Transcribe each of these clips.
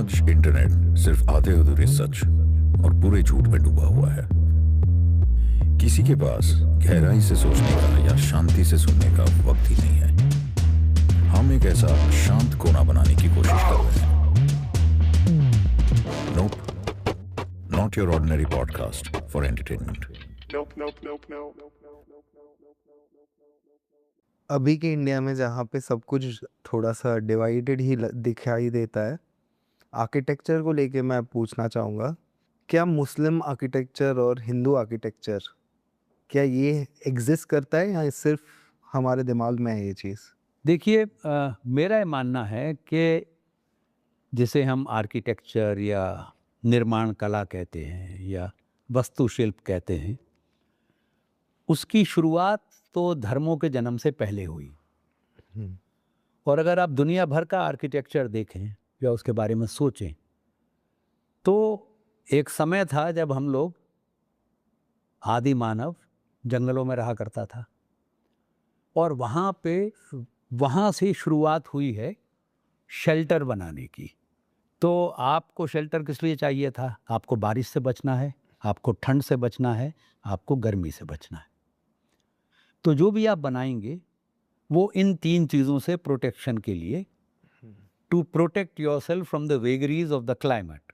आज इंटरनेट सिर्फ आधे अधूरे सच और पूरे झूठ में डूबा हुआ है। किसी के पास गहराई से सोचने का या शांति से सुनने का वक्त ही नहीं है। हम एक ऐसा शांत कोना बनाने की कोशिश कर रहे हैं। Nope, not your ordinary podcast for entertainment. अभी के इंडिया में जहाँ पे सब कुछ थोड़ा सा डिवाइडेड ही दिखाई देता है, आर्किटेक्चर को लेके मैं पूछना चाहूँगा, क्या मुस्लिम आर्किटेक्चर और हिंदू आर्किटेक्चर, क्या ये एग्जिस्ट करता है या सिर्फ हमारे दिमाग में है ये चीज़? देखिए, मेरा ये मानना है कि जिसे हम आर्किटेक्चर या निर्माण कला कहते हैं या वास्तुशिल्प कहते हैं, उसकी शुरुआत तो धर्मों के जन्म से पहले हुई। और अगर आप दुनिया भर का आर्किटेक्चर देखें या उसके बारे में सोचें, तो एक समय था जब हम लोग, आदि मानव जंगलों में रहा करता था और वहाँ से शुरुआत हुई है शेल्टर बनाने की। तो आपको शेल्टर किस लिए चाहिए था? आपको बारिश से बचना है, आपको ठंड से बचना है, आपको गर्मी से बचना है। तो जो भी आप बनाएंगे वो इन तीन चीज़ों से प्रोटेक्शन के लिए, to protect yourself from the vagaries of the climate,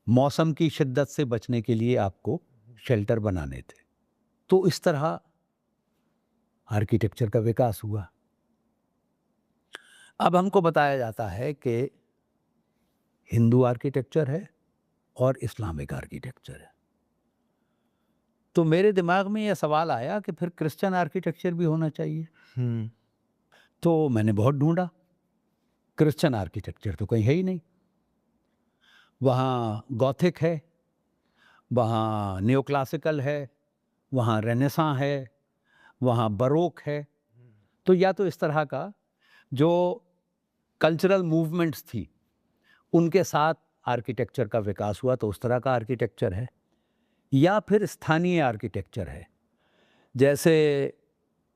मौसम की शिद्दत से बचने के लिए आपको शेल्टर बनाने थे। तो इस तरह आर्किटेक्चर का विकास हुआ। अब हमको बताया जाता है कि हिंदू आर्किटेक्चर है और इस्लामिक आर्किटेक्चर है। तो मेरे दिमाग में यह सवाल आया कि फिर क्रिश्चियन आर्किटेक्चर भी होना चाहिए। तो मैंने बहुत ढूंढा, क्रिश्चियन आर्किटेक्चर तो कहीं है ही नहीं। वहाँ गॉथिक है, वहाँ नियोक्लासिकल है, वहाँ रेनेसां है, वहाँ बरोक है। तो या तो इस तरह का जो कल्चरल मूवमेंट्स थी उनके साथ आर्किटेक्चर का विकास हुआ, तो उस तरह का आर्किटेक्चर है, या फिर स्थानीय आर्किटेक्चर है, जैसे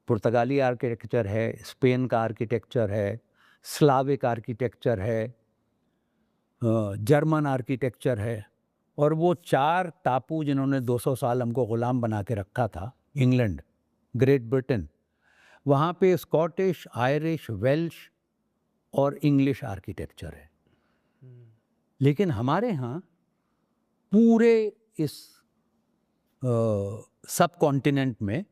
पुर्तगाली आर्किटेक्चर है, स्पेन का आर्किटेक्चर है, स्लाविक आर्किटेक्चर है, जर्मन आर्किटेक्चर है। और वो चार टापू जिन्होंने 200 साल हमको ग़ुलाम बना के रखा था, इंग्लैंड, ग्रेट ब्रिटेन, वहाँ पे स्कॉटिश, आयरिश, वेल्श और इंग्लिश आर्किटेक्चर है। लेकिन हमारे यहाँ पूरे इस सब कॉन्टिनेंट में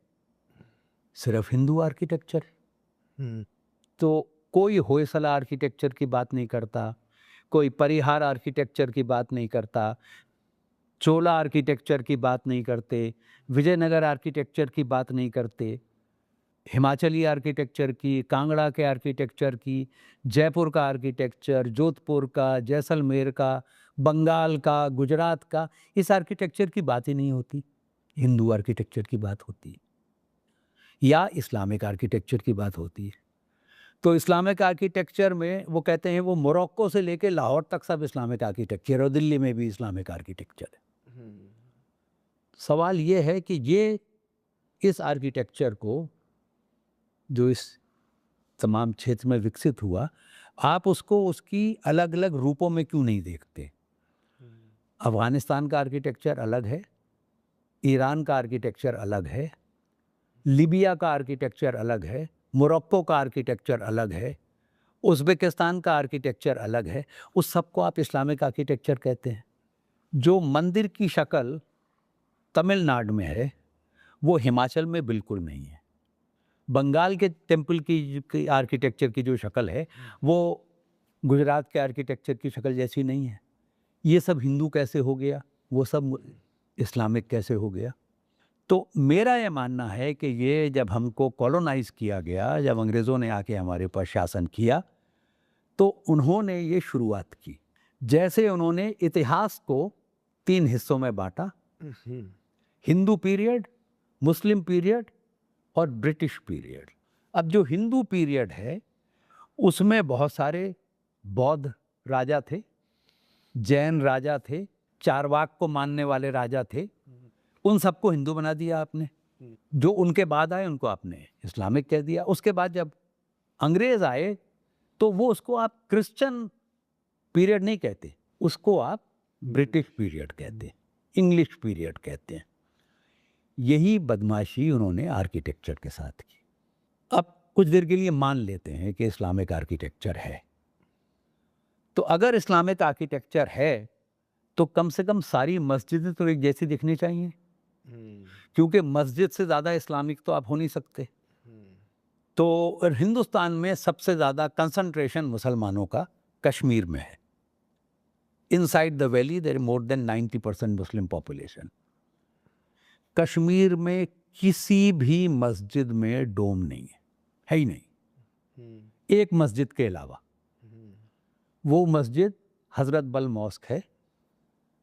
सिर्फ हिंदू आर्किटेक्चर है। तो कोई होयसला आर्किटेक्चर की बात नहीं करता, कोई परिहार आर्किटेक्चर की बात नहीं करता, चोला आर्किटेक्चर की बात नहीं करते, विजयनगर आर्किटेक्चर की बात नहीं करते, हिमाचली आर्किटेक्चर की, कांगड़ा के आर्किटेक्चर की, जयपुर का आर्किटेक्चर, जोधपुर का, जैसलमेर का, बंगाल का, गुजरात का, इस आर्किटेक्चर की बात ही नहीं होती। हिंदू आर्किटेक्चर की बात होती है या इस्लामिक आर्किटेक्चर की बात होती है। तो इस्लामिक आर्किटेक्चर में वो कहते हैं वो मोरक्को से लेके लाहौर तक सब इस्लामिक आर्किटेक्चर, और दिल्ली में भी इस्लामिक आर्किटेक्चर है। सवाल ये है कि ये इस आर्किटेक्चर को जो इस तमाम क्षेत्र में विकसित हुआ, आप उसको उसकी अलग अलग रूपों में क्यों नहीं देखते? अफ़गानिस्तान का आर्किटेक्चर अलग है, ईरान का आर्किटेक्चर अलग है, लीबिया का आर्किटेक्चर अलग है, मोरक्को का आर्किटेक्चर अलग है, उज़्बेकिस्तान का आर्किटेक्चर अलग है। उस सब को आप इस्लामिक आर्किटेक्चर कहते हैं। जो मंदिर की शक्ल तमिलनाडु में है वो हिमाचल में बिल्कुल नहीं है। बंगाल के टेम्पल की आर्किटेक्चर की जो शक्ल है वो गुजरात के आर्किटेक्चर की शक्ल जैसी नहीं है। ये सब हिंदू कैसे हो गया, वो सब इस्लामिक कैसे हो गया? तो मेरा ये मानना है कि ये जब हमको कॉलोनाइज किया गया, जब अंग्रेज़ों ने आके हमारे ऊपर शासन किया, तो उन्होंने ये शुरुआत की। जैसे उन्होंने इतिहास को 3 हिस्सों में बांटा, हिंदू पीरियड, मुस्लिम पीरियड और ब्रिटिश पीरियड। अब जो हिंदू पीरियड है उसमें बहुत सारे बौद्ध राजा थे, जैन राजा थे, चारवाक को मानने वाले राजा थे, उन सबको हिंदू बना दिया आपने। जो उनके बाद आए उनको आपने इस्लामिक कह दिया। उसके बाद जब अंग्रेज आए तो वो उसको आप क्रिश्चियन पीरियड नहीं कहते, उसको आप ब्रिटिश पीरियड कहते हैं, इंग्लिश पीरियड कहते हैं। यही बदमाशी उन्होंने आर्किटेक्चर के साथ की। अब कुछ देर के लिए मान लेते हैं कि इस्लामिक आर्किटेक्चर है, तो अगर इस्लामिक आर्किटेक्चर है तो कम से कम सारी मस्जिदें तो एक जैसी दिखनी चाहिए, क्योंकि मस्जिद से ज़्यादा इस्लामिक तो आप हो नहीं सकते। तो हिंदुस्तान में सबसे ज़्यादा कंसंट्रेशन मुसलमानों का कश्मीर में है। Inside the valley there more than 90% Muslim population. Kashmir में किसी भी मस्जिद में डोम नहीं है ही नहीं, एक मस्जिद के अलावा। वो मस्जिद हज़रत बल मॉस्क है,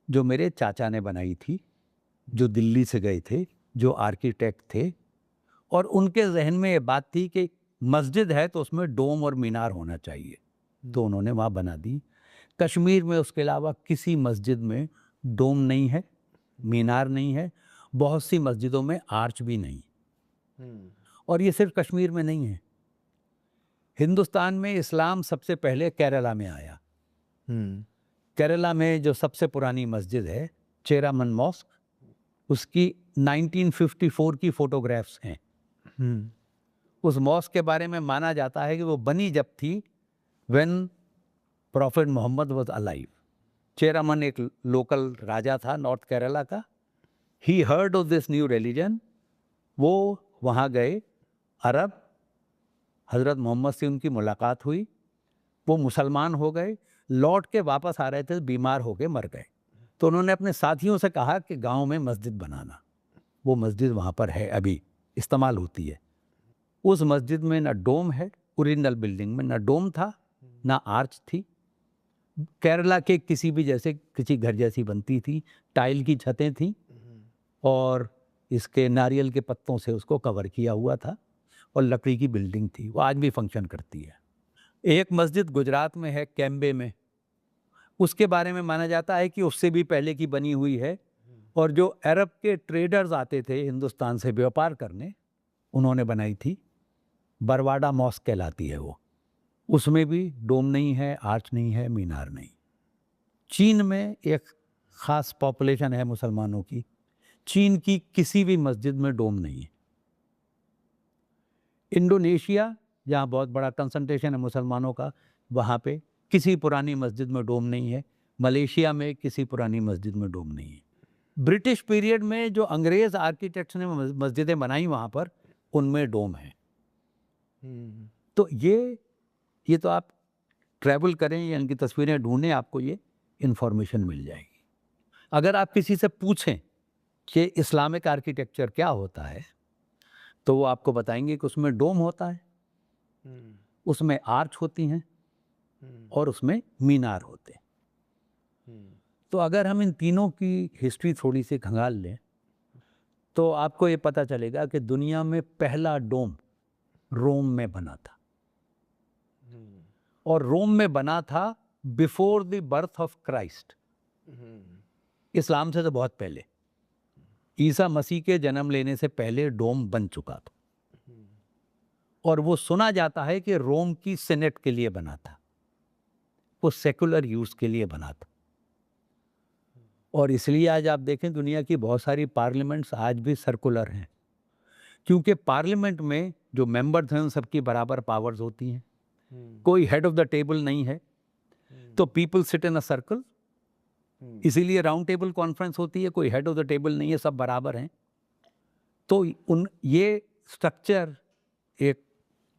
जो मेरे चाचा ने बनाई थी, जो दिल्ली से गए थे, जो आर्किटेक्ट थे, और उनके जहन में ये बात थी कि मस्जिद है तो उसमें डोम और मीनार होना चाहिए, तो उन्होंने वहाँ बना दी। कश्मीर में उसके अलावा किसी मस्जिद में डोम नहीं है, मीनार नहीं है, बहुत सी मस्जिदों में आर्च भी नहीं। और ये सिर्फ कश्मीर में नहीं है, हिंदुस्तान में इस्लाम सबसे पहले केरला में आया। केरला में जो सबसे पुरानी मस्जिद है चेरामन मॉस्क, उसकी 1954 की फोटोग्राफ्स हैं। उस मॉस्क के बारे में माना जाता है कि वो बनी जब थी when prophet Muhammad was alive. Cheraman एक लोकल राजा था नॉर्थ केरला का। He heard of this new religion, वो वहाँ गए, अरब, हज़रत मोहम्मद से उनकी मुलाकात हुई, वो मुसलमान हो गए, लौट के वापस आ रहे थे, बीमार होके मर गए। तो उन्होंने अपने साथियों से कहा कि गांव में मस्जिद बनाना। वो मस्जिद वहाँ पर है, अभी इस्तेमाल होती है। उस मस्जिद में ना डोम है, ओरिजिनल बिल्डिंग में ना डोम था, ना आर्च थी, केरला के किसी भी जैसे किसी घर जैसी बनती थी, टाइल की छतें थी और इसके नारियल के पत्तों से उसको कवर किया हुआ था और लकड़ी की बिल्डिंग थी। वो आज भी फंक्शन करती है। एक मस्जिद गुजरात में है, कैम्बे में, उसके बारे में माना जाता है कि उससे भी पहले की बनी हुई है, और जो अरब के ट्रेडर्स आते थे हिंदुस्तान से व्यापार करने, उन्होंने बनाई थी। बरवाडा मॉस्क कहलाती है वो। उसमें भी डोम नहीं है, आर्च नहीं है, मीनार नहीं। चीन में एक ख़ास पॉपुलेशन है मुसलमानों की, चीन की किसी भी मस्जिद में डोम नहीं है। इंडोनेशिया, जहाँ बहुत बड़ा कंसंट्रेशन है मुसलमानों का, वहाँ पे किसी पुरानी मस्जिद में डोम नहीं है। मलेशिया में किसी पुरानी मस्जिद में डोम नहीं है। ब्रिटिश पीरियड में जो अंग्रेज़ आर्किटेक्ट्स ने मस्जिदें बनाई वहाँ पर, उनमें डोम है। तो ये तो आप ट्रैवल करें या इनकी तस्वीरें ढूंढें, आपको ये इन्फॉर्मेशन मिल जाएगी। अगर आप किसी से पूछें कि इस्लामिक आर्किटेक्चर क्या होता है, तो वो आपको बताएंगे कि उसमें डोम होता है, उसमें आर्च होती हैं और उसमें मीनार होते हैं। तो अगर हम इन तीनों की हिस्ट्री थोड़ी सी खंगाल लें तो आपको ये पता चलेगा कि दुनिया में पहला डोम रोम में बना था, और रोम में बना था before the birth of Christ. इस्लाम से तो बहुत पहले, ईसा मसीह के जन्म लेने से पहले डोम बन चुका था। और वो सुना जाता है कि रोम की सीनेट के लिए बना था, वो सेकुलर यूज के लिए बना था। और इसलिए आज आप देखें दुनिया की बहुत सारी पार्लियामेंट्स आज भी सर्कुलर हैं, क्योंकि पार्लियामेंट में जो मेंबर्स हैं उन सबकी बराबर पावर्स होती हैं। कोई हेड ऑफ द टेबल नहीं है, तो people sit in a circle, इसीलिए राउंड टेबल कॉन्फ्रेंस होती है। कोई हेड ऑफ द टेबल नहीं है, सब बराबर हैं। तो ये स्ट्रक्चर एक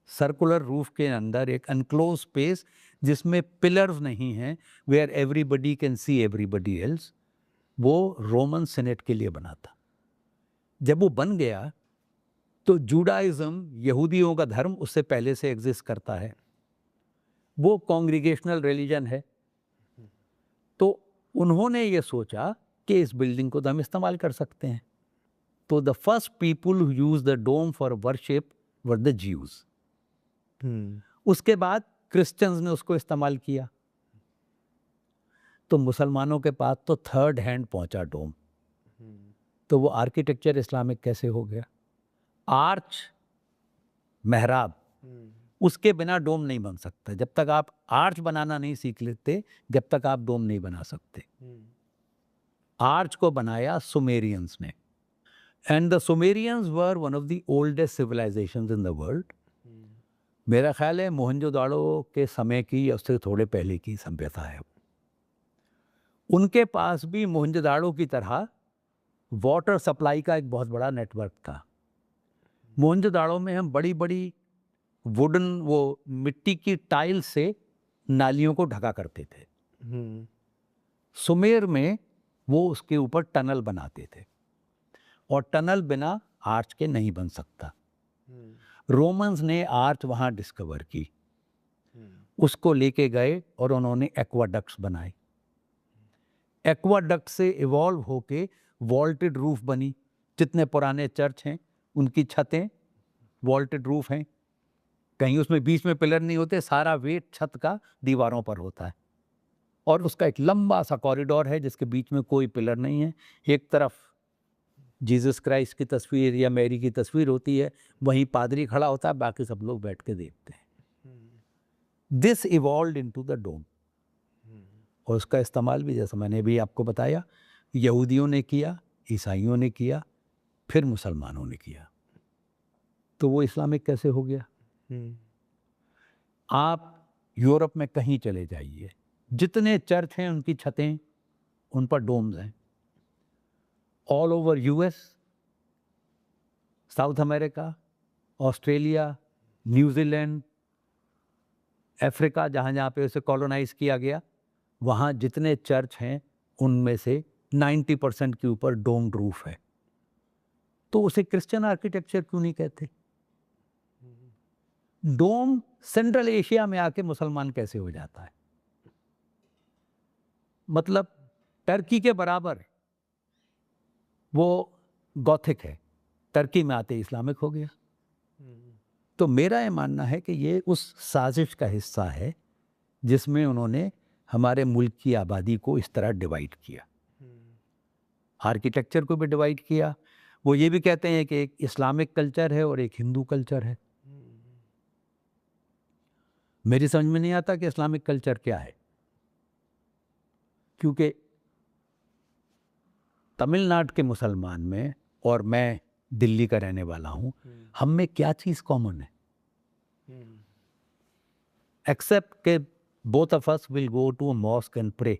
सर्कुलर रूफ के अंदर एक अनक्लोज स्पेस जिसमें पिलर्स नहीं हैं, where everybody can see everybody else, वो रोमन सीनेट के लिए बना था। जब वो बन गया तो जुडाइज्म, यहूदियों का धर्म, उससे पहले से एग्जिस्ट करता है, वो कॉन्ग्रीगेशनल रिलीजन है। तो उन्होंने ये सोचा कि इस बिल्डिंग को तो हम इस्तेमाल कर सकते हैं। तो the first people who use the dome for worship were the Jews. उसके बाद क्रिश्चियंस ने उसको इस्तेमाल किया, तो मुसलमानों के पास तो थर्ड हैंड पहुंचा डोम। तो वो आर्किटेक्चर इस्लामिक कैसे हो गया? आर्च, मेहराब, उसके बिना डोम नहीं बन सकता। जब तक आप आर्च बनाना नहीं सीख लेते, जब तक आप डोम नहीं बना सकते। आर्च को बनाया सुमेरियंस ने, and the Sumerians were one of the oldest civilisations in the world. मेरा ख्याल है मोहनजोदाड़ो के समय की या उससे थोड़े पहले की सभ्यता है। उनके पास भी मोहनजोदाड़ो की तरह वाटर सप्लाई का एक बहुत बड़ा नेटवर्क था। मोहनजोदाड़ो में हम बड़ी बड़ी वुडन, वो मिट्टी की टाइल से नालियों को ढका करते थे। सुमेर में वो उसके ऊपर टनल बनाते थे, और टनल बिना आर्च के नहीं बन सकता। रोमन्स ने आर्च वहाँ डिस्कवर की, उसको लेके गए और उन्होंने एक्वाडक्ट्स बनाए। एक्वाडक्ट से इवॉल्व होके वॉल्टेड रूफ बनी। जितने पुराने चर्च हैं उनकी छतें वॉल्टेड रूफ हैं, कहीं उसमें बीच में पिलर नहीं होते, सारा वेट छत का दीवारों पर होता है। और उसका एक लंबा सा कॉरिडोर है जिसके बीच में कोई पिलर नहीं है। एक तरफ जीसस क्राइस्ट की तस्वीर या मैरी की तस्वीर होती है, वहीं पादरी खड़ा होता है, बाकी सब लोग बैठ के देखते हैं। This evolved into the dome, और उसका इस्तेमाल भी जैसा मैंने भी आपको बताया, यहूदियों ने किया, ईसाइयों ने किया, फिर मुसलमानों ने किया। तो वो इस्लामिक कैसे हो गया? आप यूरोप में कहीं चले जाइए, जितने चर्च हैं उनकी छतें, उन पर डोम्स हैं। All over US, south America, Australia, New Zealand, Africa, जहाँ जहाँ पे उसे कॉलोनाइज किया गया, वहाँ जितने चर्च हैं उनमें से 90% के ऊपर डोम्ड रूफ है। तो उसे क्रिश्चियन आर्किटेक्चर क्यों नहीं कहते? डोम सेंट्रल एशिया में आके मुसलमान कैसे हो जाता है? मतलब टर्की के बराबर वो गॉथिक है, टर्की में आते इस्लामिक हो गया। तो मेरा ये मानना है कि ये उस साजिश का हिस्सा है जिसमें उन्होंने हमारे मुल्क की आबादी को इस तरह डिवाइड किया, आर्किटेक्चर को भी डिवाइड किया। वो ये भी कहते हैं कि एक इस्लामिक कल्चर है और एक हिंदू कल्चर है। मेरी समझ में नहीं आता कि इस्लामिक कल्चर क्या है, क्योंकि तमिलनाडु के मुसलमान में और मैं दिल्ली का रहने वाला हूं, हम में क्या चीज कॉमन है? एक्सेप्ट के both of us will go to a mosque and pray.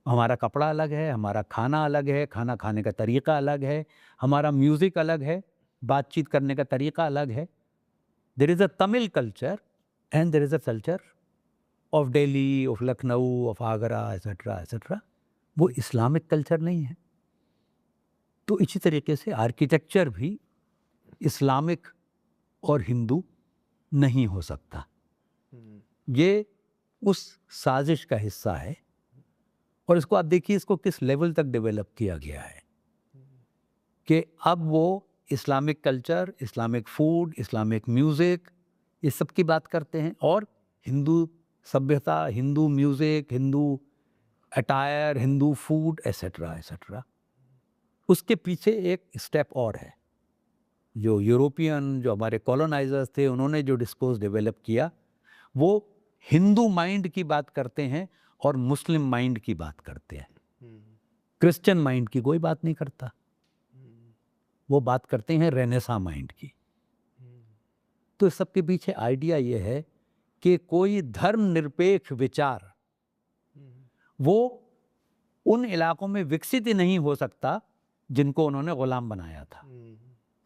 हमारा कपड़ा अलग है, हमारा खाना अलग है, खाना खाने का तरीका अलग है, हमारा म्यूजिक अलग है, बातचीत करने का तरीका अलग है। There is a Tamil culture and there is a culture of Delhi, of Lucknow, of Agra, etcetera etcetera. वो इस्लामिक कल्चर नहीं है। तो इसी तरीके से आर्किटेक्चर भी इस्लामिक और हिंदू नहीं हो सकता। ये उस साजिश का हिस्सा है, और इसको आप देखिए, इसको किस लेवल तक डेवलप किया गया है कि अब वो Islamic culture, Islamic food, Islamic music, इस सब की बात करते हैं, और हिंदू सभ्यता, Hindu music, Hindu attire, Hindu food etcetera etcetera. उसके पीछे एक स्टेप और है। जो यूरोपियन, जो हमारे कॉलोनाइजर्स थे, उन्होंने जो डिस्कोर्स डेवलप किया, वो हिंदू माइंड की बात करते हैं और मुस्लिम माइंड की बात करते हैं। क्रिश्चियन माइंड की कोई बात नहीं करता, वो बात करते हैं रेनेसां माइंड की। तो इस सब के पीछे आइडिया ये है कि कोई धर्मनिरपेक्ष विचार वो उन इलाकों में विकसित ही नहीं हो सकता जिनको उन्होंने गुलाम बनाया था।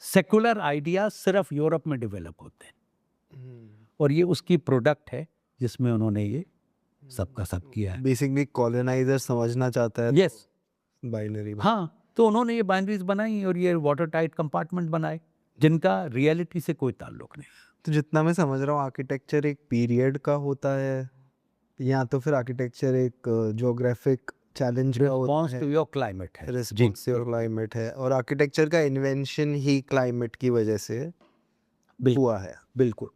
सेकुलर आइडिया सिर्फ यूरोप में डेवलप होते हैं, और ये उसकी प्रोडक्ट है जिसमें उन्होंने ये सबका सब किया है। बेसिकली कॉलोनाइजर समझना चाहता है। Yes, binary. हाँ, तो उन्होंने ये बाइनरीज बनाई और ये वाटर टाइट कंपार्टमेंट बनाए जिनका रियलिटी से कोई ताल्लुक नहीं। तो जितना मैं समझ रहा हूँ, आर्किटेक्चर एक पीरियड का होता है, या तो फिर आर्किटेक्चर एक ज्योग्राफिक चैलेंज का होता रिस्पॉन्स है, टू योर क्लाइमेट है। रिस्पॉन्स टू योर क्लाइमेट है, और आर्किटेक्चर का इन्वेंशन ही क्लाइमेट की वजह से हुआ है। बिल्कुल।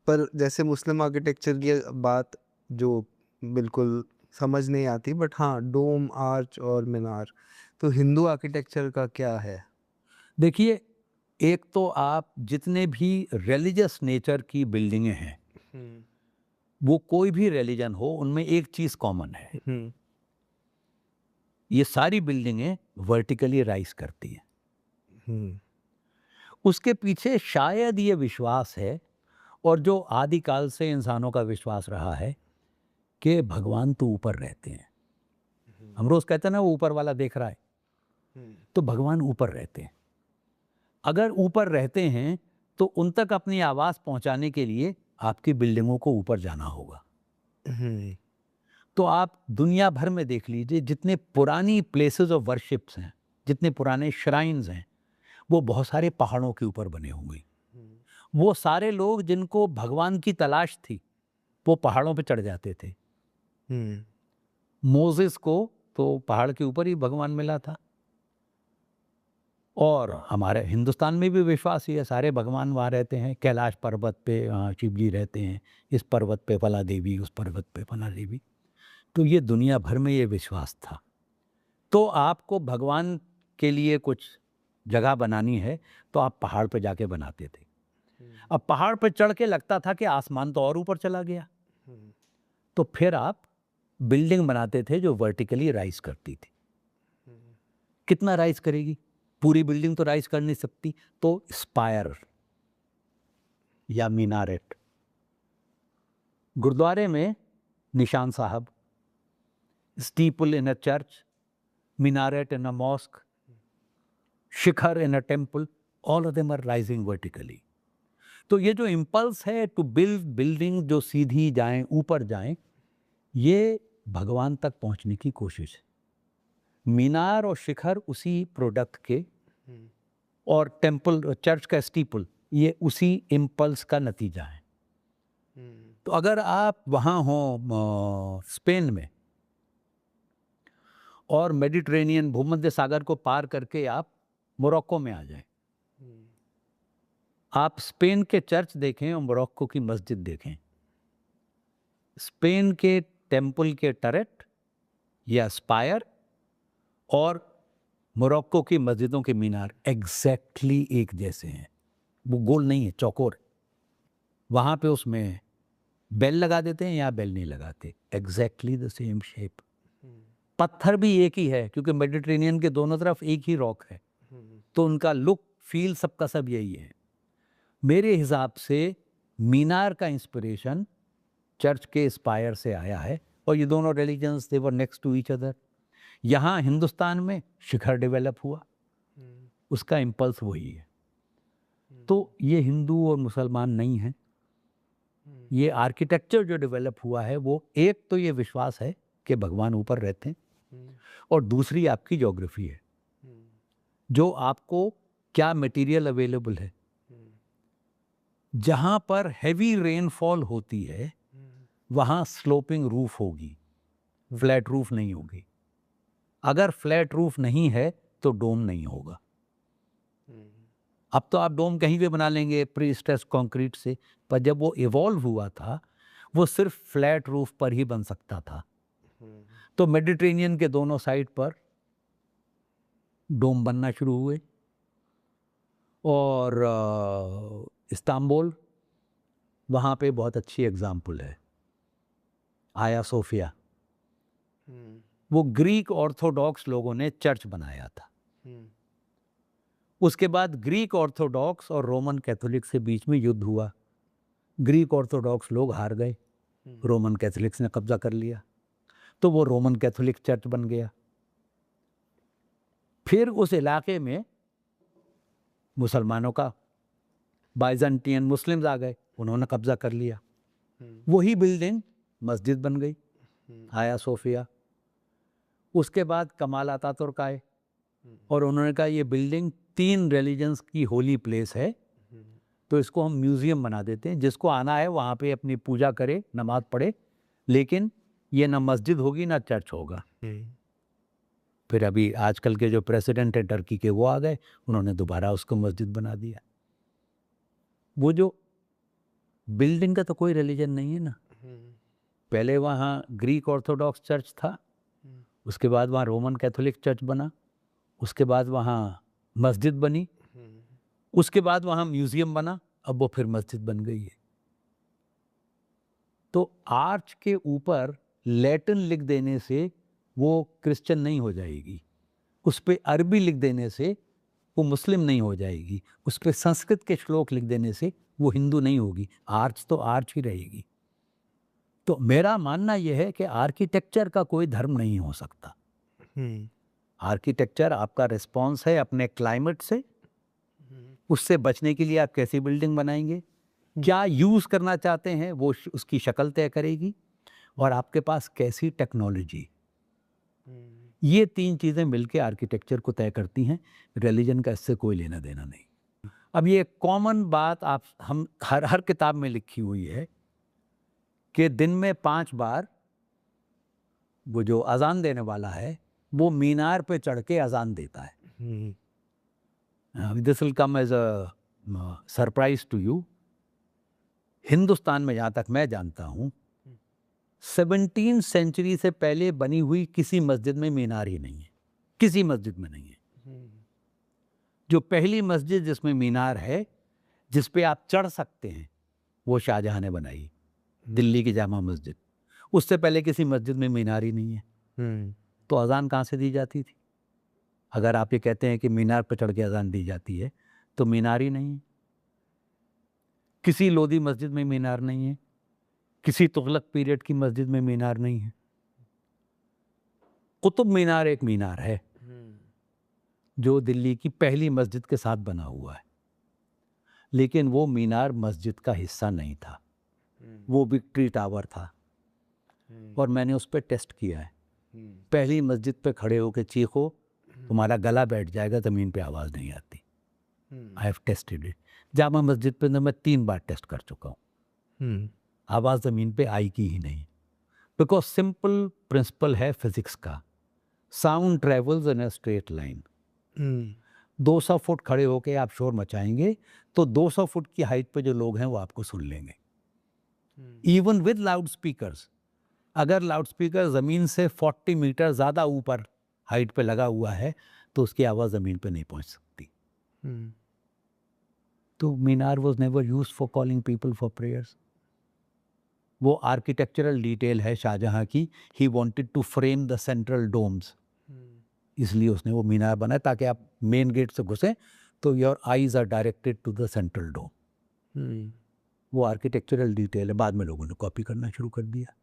पर जैसे मुस्लिम आर्किटेक्चर की बात जो बिल्कुल समझ नहीं आती, बट हाँ, डोम, आर्च और मीनार। तो हिंदू आर्किटेक्चर का क्या है? देखिए, एक तो आप जितने भी रिलीजियस नेचर की बिल्डिंगें हैं, वो कोई भी रिलीजन हो, उनमें एक चीज कॉमन है, ये सारी बिल्डिंगें वर्टिकली राइज करती हैं। उसके पीछे शायद ये विश्वास है, और जो आदिकाल से इंसानों का विश्वास रहा है, कि भगवान तो ऊपर रहते हैं। हम रोज कहते हैं ना वो ऊपर वाला देख रहा है, तो भगवान ऊपर रहते हैं। अगर ऊपर रहते हैं तो उन तक अपनी आवाज पहुंचाने के लिए आपकी बिल्डिंगों को ऊपर जाना होगा। तो आप दुनिया भर में देख लीजिए, जितने पुरानी प्लेसेस ऑफ वर्शिप्स हैं, जितने पुराने श्राइन्स हैं, वो बहुत सारे पहाड़ों के ऊपर बने हुए। वो सारे लोग जिनको भगवान की तलाश थी, वो पहाड़ों पे चढ़ जाते थे। मोसेस को तो पहाड़ के ऊपर ही भगवान मिला था, और हमारे हिंदुस्तान में भी विश्वास ही है, सारे भगवान वहाँ रहते हैं। कैलाश पर्वत पे शिव जी रहते हैं, इस पर्वत पे फला देवी, उस पर्वत पे फला देवी। तो ये दुनिया भर में ये विश्वास था। तो आपको भगवान के लिए कुछ जगह बनानी है तो आप पहाड़ पे जाके बनाते थे। अब पहाड़ पे चढ़ के लगता था कि आसमान तो और ऊपर चला गया, तो फिर आप बिल्डिंग बनाते थे जो वर्टिकली राइज करती थी। कितना राइज करेगी? पूरी बिल्डिंग तो राइज कर नहीं सकती, तो स्पायर या मीनारेट। गुरुद्वारे में निशान साहब, steeple in a church, minaret in a mosque, Shikhar in a temple, all of them are rising vertically. तो ये जो इम्पल्स है टू बिल्ड बिल्डिंग जो सीधी जाएं, ऊपर जाएं, ये भगवान तक पहुंचने की कोशिश है। मीनार और शिखर उसी प्रोडक्ट के, और टेम्पल, चर्च का स्टीपल, ये उसी इम्पल्स का नतीजा है। तो अगर आप वहाँ हो स्पेन में, और मेडिटेरेनियन भूमध्य सागर को पार करके आप मोरक्को में आ जाएं, आप स्पेन के चर्च देखें और मोरक्को की मस्जिद देखें, स्पेन के टेम्पल के टरेट या स्पायर और मोरक्को की मस्जिदों के मीनार एग्जैक्टली एक जैसे हैं। वो गोल नहीं है, चौकोर। वहाँ पे उसमें बेल लगा देते हैं, यहाँ बेल नहीं लगाते, एग्जैक्टली द सेम शेप। पत्थर भी एक ही है, क्योंकि मेडिटेरेनियन के दोनों तरफ एक ही रॉक है, तो उनका लुक फील सबका सब यही है। मेरे हिसाब से मीनार का इंस्पिरेशन चर्च के स्पायर से आया है, और ये दोनों religions they were next to each other. यहाँ हिंदुस्तान में शिखर डेवलप हुआ, उसका इम्पल्स वही है। तो ये हिंदू और मुसलमान नहीं है, ये आर्किटेक्चर जो डेवलप हुआ है, वो एक तो ये विश्वास है कि भगवान ऊपर रहते हैं, और दूसरी आपकी ज्योग्राफी है, जो आपको क्या मटेरियल अवेलेबल है। जहां पर हैवी रेनफॉल होती है वहां स्लोपिंग रूफ होगी, फ्लैट रूफ नहीं होगी। अगर फ्लैट रूफ नहीं है तो डोम नहीं होगा। अब तो आप डोम कहीं भी बना लेंगे प्री स्ट्रेस कंक्रीट से, पर जब वो इवॉल्व हुआ था वो सिर्फ फ्लैट रूफ पर ही बन सकता था। तो मेडिटेरेनियन के दोनों साइड पर डोम बनना शुरू हुए, और इस्तांबुल, वहाँ पे बहुत अच्छी एग्जाम्पल है, आया सोफिया। वो ग्रीक ऑर्थोडॉक्स लोगों ने चर्च बनाया था। उसके बाद ग्रीक ऑर्थोडॉक्स और रोमन कैथोलिक से बीच में युद्ध हुआ। ग्रीक ऑर्थोडॉक्स लोग हार गए, रोमन कैथोलिक्स ने कब्जा कर लिया, तो वो रोमन कैथोलिक चर्च बन गया। फिर उस इलाके में मुसलमानों का, बाइजेंटियन मुस्लिम्स आ गए, उन्होंने कब्जा कर लिया। वही बिल्डिंग मस्जिद बन गई, आया सोफिया। उसके बाद कमाल अतातुर्क आए, और उन्होंने कहा ये बिल्डिंग 3 रिलीजन्स की होली प्लेस है, तो इसको हम म्यूजियम बना देते हैं, जिसको आना है वहाँ पे अपनी पूजा करे, नमाज पढ़े, लेकिन ये ना मस्जिद होगी ना चर्च होगा। फिर अभी आजकल के जो प्रेसिडेंट है टर्की के, वो आ गए, उन्होंने दोबारा उसको मस्जिद बना दिया। वो जो बिल्डिंग का तो कोई रिलीजन नहीं है ना। पहले वहाँ ग्रीक ऑर्थोडॉक्स चर्च था, उसके बाद वहाँ रोमन कैथोलिक चर्च बना, उसके बाद वहाँ मस्जिद बनी, उसके बाद वहाँ म्यूजियम बना, अब वो फिर मस्जिद बन गई है। तो आर्च के ऊपर लैटिन लिख देने से वो क्रिश्चियन नहीं हो जाएगी, उस पे अरबी लिख देने से वो मुस्लिम नहीं हो जाएगी, उस पे संस्कृत के श्लोक लिख देने से वो हिंदू नहीं होगी। आर्च तो आर्च ही रहेगी। तो मेरा मानना यह है कि आर्किटेक्चर का कोई धर्म नहीं हो सकता। आर्किटेक्चर आपका रिस्पॉन्स है अपने क्लाइमेट से, उससे बचने के लिए आप कैसी बिल्डिंग बनाएंगे, क्या यूज करना चाहते हैं वो उसकी शक्ल तय करेगी, और आपके पास कैसी टेक्नोलॉजी, ये तीन चीजें मिलकर आर्किटेक्चर को तय करती हैं। रिलीजन का इससे कोई लेना देना नहीं। अब ये कॉमन बात आप हम हर किताब में लिखी हुई है कि दिन में 5 बार वो जो अजान देने वाला है वो मीनार पे चढ़ के अजान देता है। This will come as a surprise to you. Hindustan में जहाँ तक मैं जानता हूँ 17वीं सेंचुरी से पहले बनी हुई किसी मस्जिद में मीनार ही नहीं है, किसी मस्जिद में नहीं है। जो पहली मस्जिद जिसमें मीनार है, जिस पे आप चढ़ सकते हैं, वो शाहजहां ने बनाई, दिल्ली की जामा मस्जिद। उससे पहले किसी मस्जिद में मीनार ही नहीं है। तो अजान कहाँ से दी जाती थी? अगर आप ये कहते हैं कि मीनार पर चढ़ के अजान दी जाती है, तो मीनार ही नहीं है। किसी लोधी मस्जिद में मीनार नहीं है, किसी तुगलक पीरियड की मस्जिद में मीनार नहीं है। कुतुब मीनार एक मीनार है जो दिल्ली की पहली मस्जिद के साथ बना हुआ है, लेकिन वो मीनार मस्जिद का हिस्सा नहीं था, वो विक्ट्री टावर था। और मैंने उस पर टेस्ट किया है। पहली मस्जिद पे खड़े होकर चीखो, तुम्हारा गला बैठ जाएगा, ज़मीन पे आवाज़ नहीं आती। I have tested it. Jama Masjid पे मैं 3 बार टेस्ट कर चुका हूँ, आवाज़ ज़मीन पे आई की ही नहीं। बिकॉज सिंपल प्रिंसिपल है फिजिक्स का, sound travels in a straight line. 200 foot खड़े होके आप शोर मचाएंगे तो 200 फुट की हाइट पे जो लोग हैं वो आपको सुन लेंगे, इवन विद लाउड स्पीकर्स। अगर लाउड स्पीकर ज़मीन से 40 मीटर ज़्यादा ऊपर हाइट पे लगा हुआ है तो उसकी आवाज़ ज़मीन पे नहीं पहुंच सकती। तो minar was never used for calling people for prayers. वो आर्किटेक्चरल डिटेल है शाहजहां की। He wanted to frame the central domes, इसलिए उसने वो मीनार बनाया ताकि आप मेन गेट से घुसें तो your eyes are directed to the central dome. वो आर्किटेक्चरल डिटेल है, बाद में लोगों ने कॉपी करना शुरू कर दिया।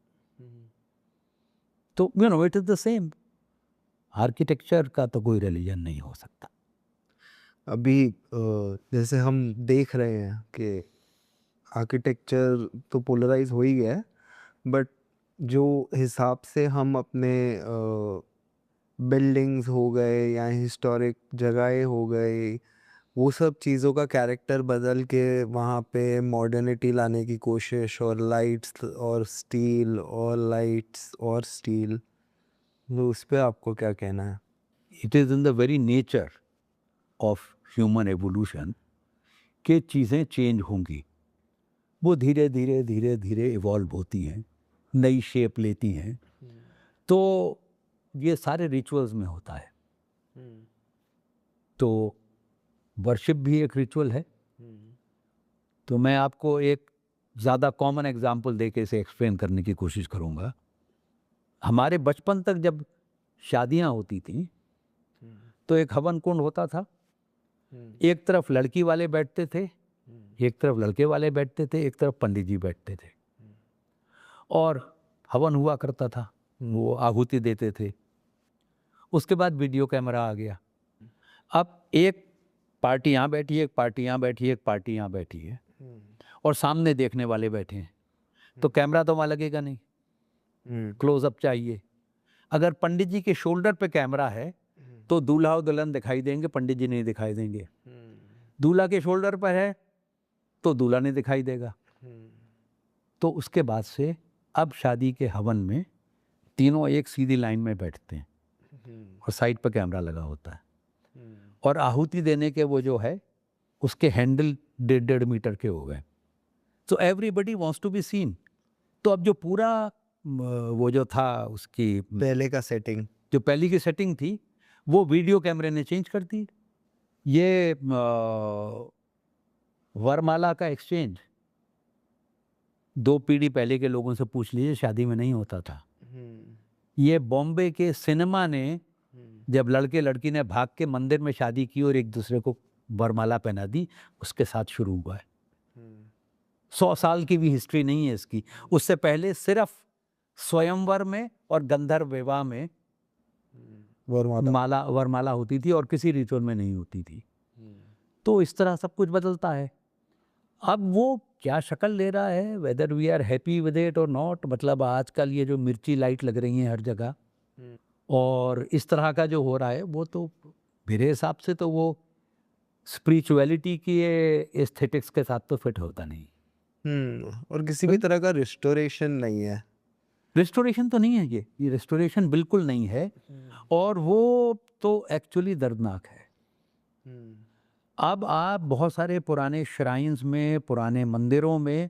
तो you know it is the same. Architecture का तो कोई रिलीजन नहीं हो सकता। अभी जैसे हम देख रहे हैं कि आर्किटेक्चर तो पोलराइज हो ही गया है, बट जो हिसाब से हम अपने बिल्डिंग्स हो गए या हिस्टोरिक जगहें हो गई, वो सब चीज़ों का कैरेक्टर बदल के वहाँ पे मॉडर्निटी लाने की कोशिश, और लाइट्स और स्टील और लाइट्स और स्टील, तो उस पर आपको क्या कहना है? It is in the very nature of human evolution कि चीज़ें चेंज होंगी। वो धीरे धीरे धीरे धीरे इवॉल्व होती हैं, नई शेप लेती हैं। तो ये सारे रिचुअल्स में होता है। तो वर्शिप भी एक रिचुअल है। तो मैं आपको एक ज़्यादा कॉमन एग्जाम्पल दे के इसे एक्सप्लेन करने की कोशिश करूँगा। हमारे बचपन तक जब शादियाँ होती थी तो एक हवन कुंड होता था। एक तरफ लड़की वाले बैठते थे, एक तरफ लड़के वाले बैठते थे, एक तरफ पंडित जी बैठते थे, और हवन हुआ करता था, वो आहुति देते थे। उसके बाद वीडियो कैमरा आ गया। अब एक पार्टी यहाँ बैठी है, एक पार्टी यहाँ बैठी है, एक पार्टी यहाँ बैठी है, और सामने देखने वाले बैठे हैं, तो कैमरा तो वहाँ लगेगा नहीं, क्लोजअप चाहिए। अगर पंडित जी के शोल्डर पे कैमरा है तो दूल्हा और दुल्हन दिखाई देंगे, पंडित जी नहीं दिखाई देंगे। दूल्हा के शोल्डर पर है तो दूल्हा नहीं दिखाई देगा। तो उसके बाद से अब शादी के हवन में तीनों एक सीधी लाइन में बैठते हैं और साइड पर कैमरा लगा होता है, और आहुति देने के वो जो है उसके हैंडल 1.5 मीटर के हो गए। तो everybody wants to be seen. तो अब जो पूरा वो जो था उसकी पहले का सेटिंग, जो पहली की सेटिंग थी वो वीडियो कैमरे ने चेंज कर दी। ये वरमाला का एक्सचेंज 2 पीढ़ी पहले के लोगों से पूछ लीजिए, शादी में नहीं होता था। ये बॉम्बे के सिनेमा ने जब लड़के लड़की ने भाग के मंदिर में शादी की और एक दूसरे को वरमाला पहना दी, उसके साथ शुरू हुआ है। 100 साल की भी हिस्ट्री नहीं है इसकी। उससे पहले सिर्फ स्वयंवर में और गंधर्व विवाह में वरमाला होती थी और किसी रिचुअल में नहीं होती थी। तो इस तरह सब कुछ बदलता है। अब वो क्या शक्ल ले रहा है, whether we are happy with it और नॉट, मतलब आजकल ये जो मिर्ची लाइट लग रही हैं हर जगह और इस तरह का जो हो रहा है, वो तो मेरे हिसाब से तो वो स्पिरिचुअलिटी की एस्थेटिक्स के साथ तो फिट होता नहीं। और किसी भी तरह का रिस्टोरेशन नहीं है। रिस्टोरेशन तो नहीं है, ये रिस्टोरेशन बिल्कुल नहीं है और वो तो एक्चुअली दर्दनाक है। अब आप बहुत सारे पुराने श्राइन्स में, पुराने मंदिरों में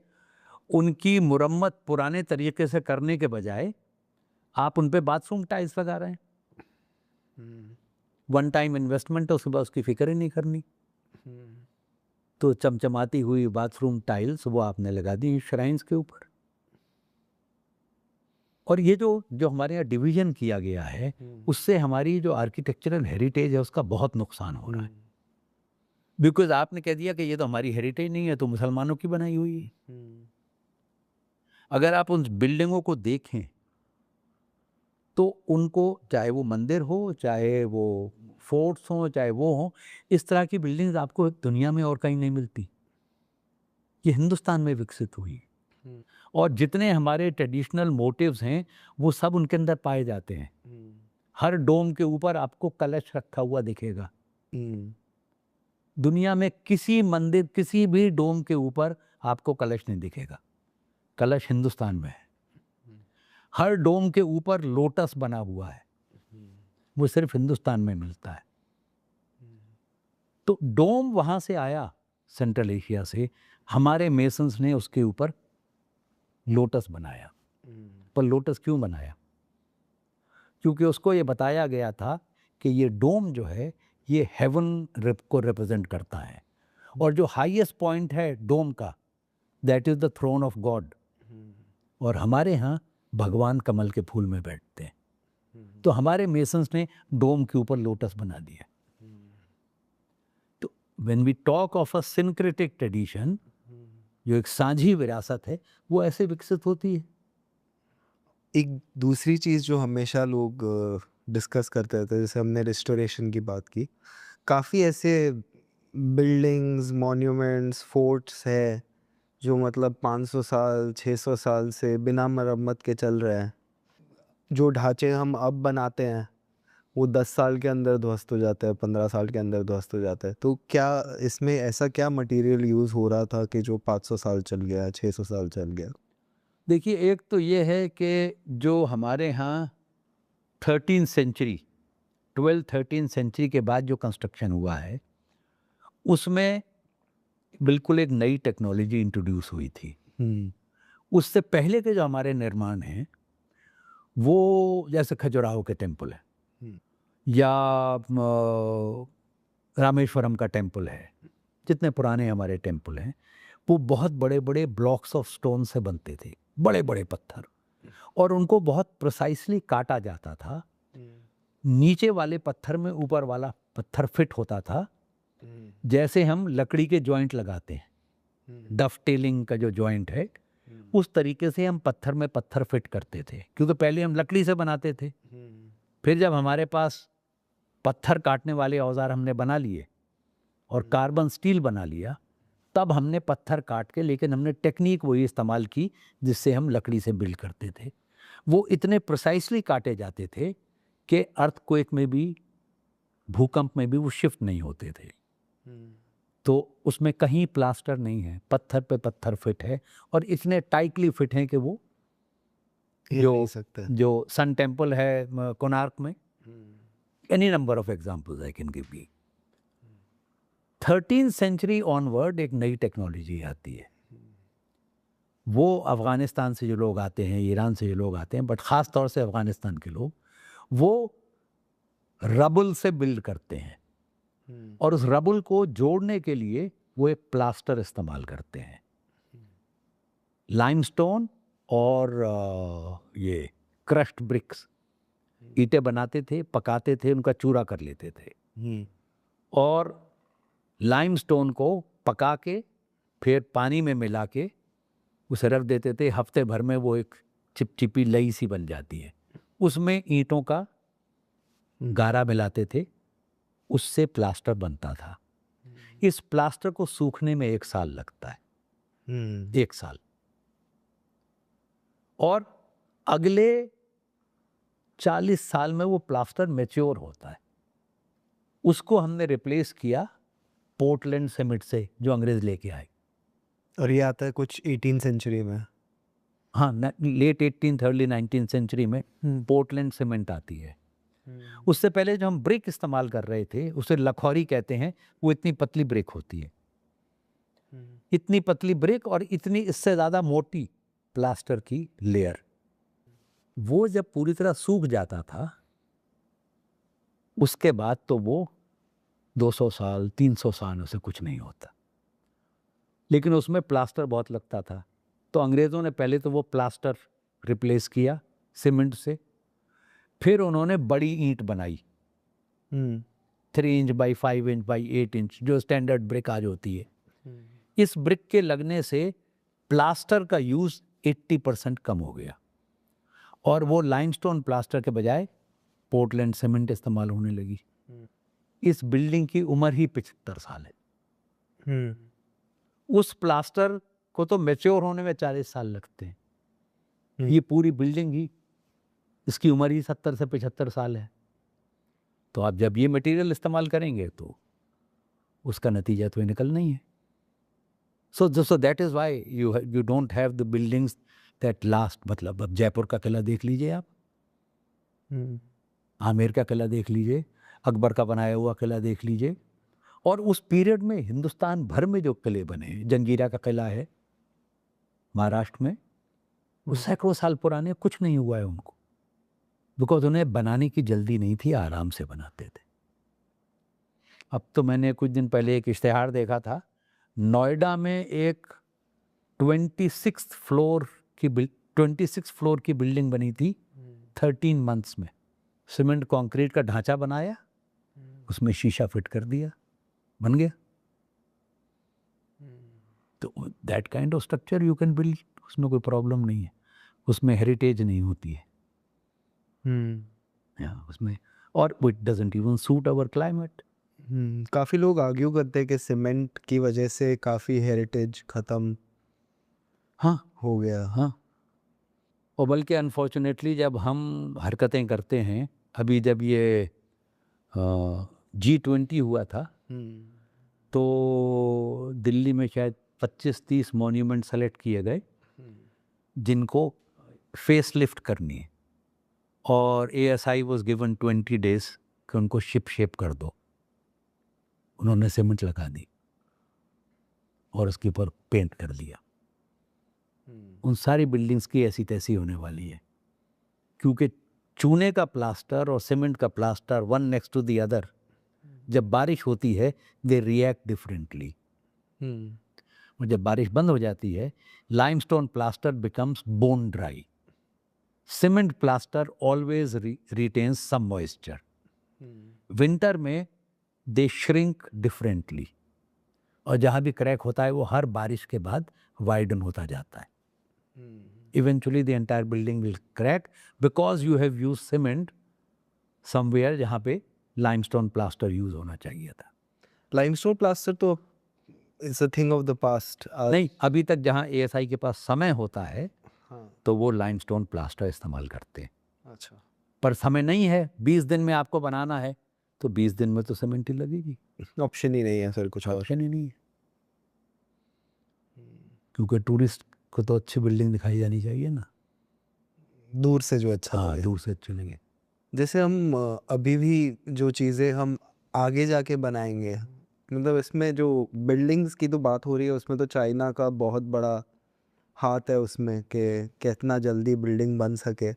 उनकी मुरम्मत पुराने तरीके से करने के बजाय आप उन पे बाथरूम टाइल्स लगा रहे हैं। वन टाइम इन्वेस्टमेंट है, उसके बाद उसकी फिक्र ही नहीं करनी। तो चमचमाती हुई बाथरूम टाइल्स वो आपने लगा दी श्राइन्स के ऊपर। और ये जो हमारे यहाँ डिवीजन किया गया है, उससे हमारी जो आर्किटेक्चरल हेरिटेज है उसका बहुत नुकसान हो रहा है। बिकॉज आपने कह दिया कि ये तो हमारी हेरिटेज नहीं है, तो मुसलमानों की बनाई हुई है। अगर आप उन बिल्डिंगों को देखें तो उनको, चाहे वो मंदिर हो, चाहे वो फोर्ट्स हों, चाहे वो हों, इस तरह की बिल्डिंग्स आपको दुनिया में और कहीं नहीं मिलती। ये हिंदुस्तान में विकसित हुई और जितने हमारे ट्रेडिशनल मोटिव्स हैं वो सब उनके अंदर पाए जाते हैं। हर डोम के ऊपर आपको कलश रखा हुआ दिखेगा। दुनिया में किसी मंदिर, किसी भी डोम के ऊपर आपको कलश नहीं दिखेगा। कलश हिंदुस्तान में है। हर डोम के ऊपर लोटस बना हुआ है, वो सिर्फ हिंदुस्तान में मिलता है। तो डोम वहां से आया, सेंट्रल एशिया से। हमारे मेसन्स ने उसके ऊपर लोटस बनाया। पर लोटस क्यों बनाया? क्योंकि उसको ये बताया गया था कि ये डोम जो है ये हेवन को रिप्रेजेंट करता है और जो हाईएस्ट पॉइंट है डोम का, that is the throne of God. और हमारे यहाँ भगवान कमल के फूल में बैठते हैं। तो हमारे मेसन्स ने डोम के ऊपर लोटस बना दिया। तो when we talk of a syncretic tradition, जो एक साझी विरासत है, वो ऐसे विकसित होती है। एक दूसरी चीज़ जो हमेशा लोग डिस्कस करते रहते हैं, जैसे हमने रिस्टोरेशन की बात की, काफ़ी ऐसे बिल्डिंग्स, मॉन्यूमेंट्स, फोर्ट्स है जो मतलब 500 साल, 600 साल से बिना मरम्मत के चल रहे हैं। जो ढांचे हम अब बनाते हैं वो 10 साल के अंदर ध्वस्त हो जाता है, 15 साल के अंदर ध्वस्त हो जाता है। तो क्या इसमें ऐसा क्या मटेरियल यूज़ हो रहा था कि जो 500 साल चल गया, 600 साल चल गया? देखिए, एक तो ये है कि जो हमारे यहाँ 13th सेंचुरी, 12th-13th सेंचुरी के बाद जो कंस्ट्रक्शन हुआ है, उसमें बिल्कुल एक नई टेक्नोलॉजी इंट्रोड्यूस हुई थी। उससे पहले के जो हमारे निर्माण हैं, वो जैसे खजुराहो के टेम्पल है या रामेश्वरम का टेम्पल है, जितने पुराने हमारे टेम्पल हैं, वो बहुत बड़े बड़े ब्लॉक्स ऑफ स्टोन से बनते थे, बड़े बड़े पत्थर, और उनको बहुत प्रिसाइसली काटा जाता था। नीचे वाले पत्थर में ऊपर वाला पत्थर फिट होता था, जैसे हम लकड़ी के जॉइंट लगाते हैं, डफ टेलिंग का जो जॉइंट है, उस तरीके से हम पत्थर में पत्थर फिट करते थे। क्योंकि पहले हम लकड़ी से बनाते थे, फिर जब हमारे पास पत्थर काटने वाले औजार हमने बना लिए और कार्बन स्टील बना लिया, तब हमने पत्थर काट के, लेकिन हमने टेक्निक वही इस्तेमाल की जिससे हम लकड़ी से बिल्ड करते थे। वो इतने प्रिसाइसली काटे जाते थे कि अर्थक्वेक में भी, भूकंप में भी वो शिफ्ट नहीं होते थे। तो उसमें कहीं प्लास्टर नहीं है, पत्थर पे पत्थर फिट है और इतने टाइटली फिट हैं कि वो जो सन टेम्पल है कोणार्क में, any number of examples I can give you. 13th century onward एक नई टेक्नोलॉजी आती है। वो अफ़गानिस्तान से जो लोग आते हैं, ईरान से जो लोग आते हैं, बट ख़ास तौर से अफ़गानिस्तान के लोग, वो रबल से बिल्ड करते हैं और उस रबल को जोड़ने के लिए वो एक प्लास्टर इस्तेमाल करते हैं, लाइमस्टोन और ये क्रश्ड ब्रिक्स, ईंटें बनाते थे, पकाते थे, उनका चूरा कर लेते थे और लाइमस्टोन को पका के फिर पानी में मिला के उसे रख देते थे। हफ्ते भर में वो एक चिपचिपी लई सी बन जाती है, उसमें ईंटों का गारा मिलाते थे, उससे प्लास्टर बनता था। इस प्लास्टर को सूखने में 1 साल लगता है, 1 साल, और अगले 40 साल में वो प्लास्टर मैच्योर होता है। उसको हमने रिप्लेस किया पोर्टलैंड सीमेंट से, जो अंग्रेज लेके आए। और ये आता है कुछ 18th सेंचुरी में। हाँ, late 18th early 19th century में पोर्टलैंड सीमेंट आती है। उससे पहले जो हम ब्रिक इस्तेमाल कर रहे थे उसे लखौरी कहते हैं, वो इतनी पतली ब्रिक होती है, इतनी पतली ब्रिक और इतनी इससे ज़्यादा मोटी प्लास्टर की लेयर। वो जब पूरी तरह सूख जाता था उसके बाद तो वो 200 साल 300 साल से कुछ नहीं होता, लेकिन उसमें प्लास्टर बहुत लगता था। तो अंग्रेज़ों ने पहले तो वो प्लास्टर रिप्लेस किया सीमेंट से, फिर उन्होंने बड़ी ईंट बनाई 3 inch by 5 inch by 8 inch, जो स्टैंडर्ड ब्रिक आज होती है। इस ब्रिक के लगने से प्लास्टर का यूज़ 80% कम हो गया और वो लाइमस्टोन प्लास्टर के बजाय पोर्टलैंड सीमेंट इस्तेमाल होने लगी। इस बिल्डिंग की उम्र ही 75 साल है। उस प्लास्टर को तो मैच्योर होने में 40 साल लगते हैं, ये पूरी बिल्डिंग ही, इसकी उम्र ही 70 से 75 साल है। तो आप जब ये मटेरियल इस्तेमाल करेंगे तो उसका नतीजा तो ये निकलना ही है। So that is why you don't have the buildings that last. मतलब अब जयपुर का किला देख लीजिए आप, आमेर का किला देख लीजिए, अकबर का बनाया हुआ किला देख लीजिए, और उस पीरियड में हिंदुस्तान भर में जो किले बने, जंजीरा का किला है महाराष्ट्र में, वो सैकड़ों साल पुराने, कुछ नहीं हुआ है उनको, बिकॉज उन्हें बनाने की जल्दी नहीं थी, आराम से बनाते थे। अब तो मैंने कुछ दिन पहले एक इश्तिहार देखा था, नोएडा में एक 26 फ्लोर की बिल्डिंग बनी थी 13 मंथ्स में। सीमेंट कंक्रीट का ढांचा बनाया, उसमें शीशा फिट कर दिया, बन गया। तो that kind of structure you can build, उसमें कोई प्रॉब्लम नहीं है, उसमें हेरिटेज नहीं होती है उसमें, और it doesn't even suit our climate. काफ़ी लोग आर्ग्यू करते हैं कि सीमेंट की वजह से काफ़ी हेरिटेज ख़त्म हो गया। और बल्कि अनफॉर्चुनेटली जब हम हरकतें करते हैं, अभी जब ये G20 हुआ था तो दिल्ली में शायद 25-30 मॉन्यूमेंट सेलेक्ट किए गए जिनको फेस लिफ्ट करनी है, और ASI वाज गिवन 20 days कि उनको शिप शेप कर दो। उन्होंने सीमेंट लगा दी और उसके ऊपर पेंट कर दिया। उन सारी बिल्डिंग्स की ऐसी तैसी होने वाली है, क्योंकि चूने का प्लास्टर और सीमेंट का plaster one next to the other, जब बारिश होती है दे रिएक्ट डिफरेंटली, और जब बारिश बंद हो जाती है limestone plaster becomes bone dry, cement plaster always retains some moisture. Winter में दे श्रिंक डिफरेंटली, और जहाँ भी क्रैक होता है वो हर बारिश के बाद वाइडन होता जाता है। Eventually the entire building will crack because you have used cement somewhere जहाँ पे limestone plaster use होना चाहिए था। Limestone plaster तो is a thing of the past। नहीं, अभी तक जहाँ ASI के पास समय होता है तो वो limestone plaster इस्तेमाल करते हैं। अच्छा, पर समय नहीं है, 20 दिन में आपको बनाना है तो 20 दिन में तो सीमेंट ही लगेगी, ऑप्शन ही नहीं है सर, कुछ और ऑप्शन ही नहीं है, क्योंकि टूरिस्ट को तो अच्छी बिल्डिंग दिखाई जानी चाहिए ना, दूर से जो अच्छा लगे। दूर से अच्छे लगे। जैसे हम अभी भी जो चीज़ें हम आगे जाके बनाएंगे, मतलब इसमें जो बिल्डिंग्स की तो बात हो रही है, उसमें तो चाइना का बहुत बड़ा हाथ है उसमें कि कितना जल्दी बिल्डिंग बन सके,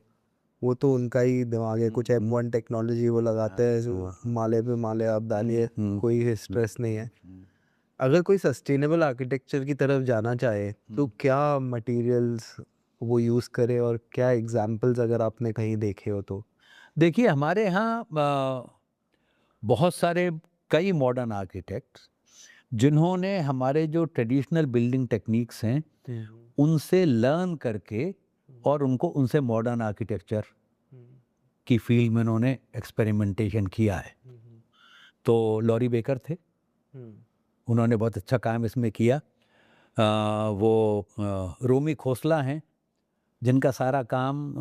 वो तो उनका ही दिमाग है। कुछ M1 टेक्नोलॉजी वो लगाते हैं, जो माले पे माले आप डालिए, कोई स्ट्रेस नहीं है। अगर कोई सस्टेनेबल आर्किटेक्चर की तरफ जाना चाहे तो क्या मटेरियल्स वो यूज़ करे और क्या एग्जाम्पल्स अगर आपने कहीं देखे हो तो? देखिए हमारे यहाँ बहुत सारे कई मॉडर्न आर्किटेक्ट्स जिन्होंने हमारे जो ट्रेडिशनल बिल्डिंग टेक्निक्स हैं उनसे लर्न करके और उनको उनसे मॉडर्न आर्किटेक्चर की फील्ड में उन्होंने एक्सपेरिमेंटेशन किया है। तो लॉरी बेकर थे, उन्होंने बहुत अच्छा काम इसमें किया। रोमी खोसला हैं जिनका सारा काम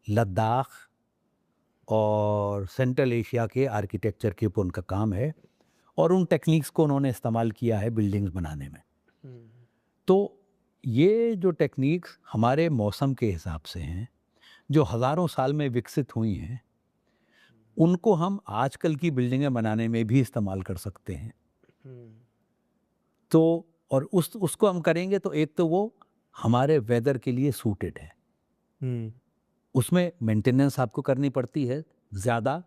लद्दाख और सेंट्रल एशिया के आर्किटेक्चर के ऊपर उनका काम है और उन टेक्निक्स को उन्होंने इस्तेमाल किया है बिल्डिंग्स बनाने में। तो ये जो टेक्निक्स हमारे मौसम के हिसाब से हैं, जो हज़ारों साल में विकसित हुई हैं, उनको हम आजकल की बिल्डिंगें बनाने में भी इस्तेमाल कर सकते हैं। तो और उसको हम करेंगे तो एक तो वो हमारे वेदर के लिए सूटेड है। उसमें मेंटेनेंस आपको करनी पड़ती है ज़्यादा,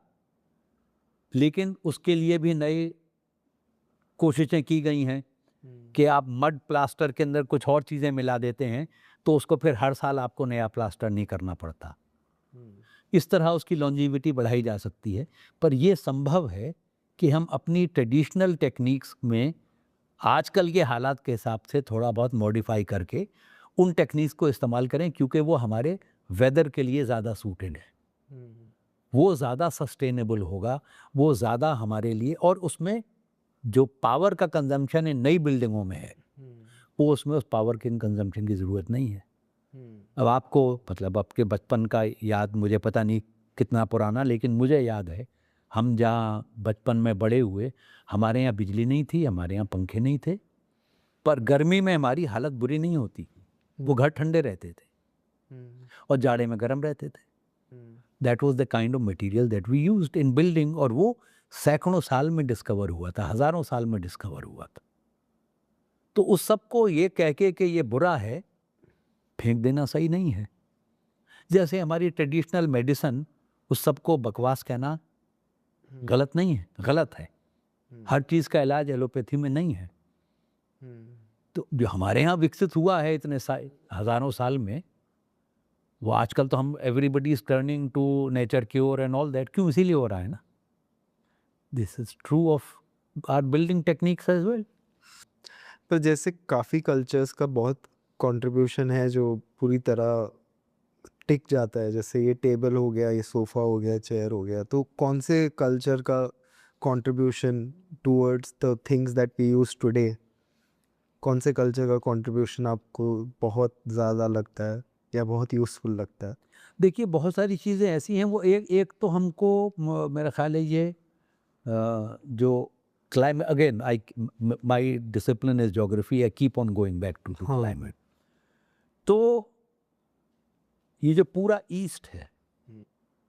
लेकिन उसके लिए भी नई कोशिशें की गई हैं कि आप मड प्लास्टर के अंदर कुछ और चीज़ें मिला देते हैं तो उसको फिर हर साल आपको नया प्लास्टर नहीं करना पड़ता। इस तरह उसकी लॉन्जिविटी बढ़ाई जा सकती है। पर यह संभव है कि हम अपनी ट्रेडिशनल टेक्निक्स में आजकल के हालात के हिसाब से थोड़ा बहुत मॉडिफाई करके उन टेक्निक्स को इस्तेमाल करें, क्योंकि वो हमारे वेदर के लिए ज़्यादा सूटेड है, वो ज़्यादा सस्टेनेबल होगा, वो ज़्यादा हमारे लिए, और उसमें जो पावर का कंजम्पशन है नई बिल्डिंगों में है वो उसमें उस पावर के कंजम्पशन की ज़रूरत नहीं है। अब आपको मतलब आपके बचपन का याद, मुझे पता नहीं कितना पुराना, लेकिन मुझे याद है हम जहाँ बचपन में बड़े हुए हमारे यहाँ बिजली नहीं थी, हमारे यहाँ पंखे नहीं थे, पर गर्मी में हमारी हालत बुरी नहीं होती, वो घर ठंडे रहते थे और जाड़े में गर्म रहते थे। That was the kind of material that we used in building, और वो सैकड़ों साल में डिस्कवर हुआ था, हज़ारों साल में डिस्कवर हुआ था। तो उस सब को ये कह के कि ये बुरा है फेंक देना सही नहीं है। जैसे हमारी ट्रेडिशनल मेडिसिन, उस सब को बकवास कहना गलत नहीं है, गलत है। हर चीज़ का इलाज एलोपैथी में नहीं है। तो जो हमारे यहाँ विकसित हुआ है इतने हज़ारों साल में, वो आजकल तो हम everybody is turning to nature cure and all that, क्यों? इसीलिए हो रहा है ना। This is true of our building techniques as well. तो जैसे काफ़ी कल्चर्स का बहुत कंट्रीब्यूशन है जो पूरी तरह टिक जाता है, जैसे ये टेबल हो गया, ये सोफ़ा हो गया, चेयर हो गया, तो कौन से कल्चर का contribution towards the things that we use today, कौन से कल्चर का कंट्रीब्यूशन आपको बहुत ज़्यादा लगता है या बहुत यूज़फुल लगता है? देखिए बहुत सारी चीज़ें ऐसी हैं, वो एक तो हमको मेरा ख्याल है ये जो climate, again I my discipline is geography, I keep on going back to climate. तो ये जो पूरा ईस्ट है,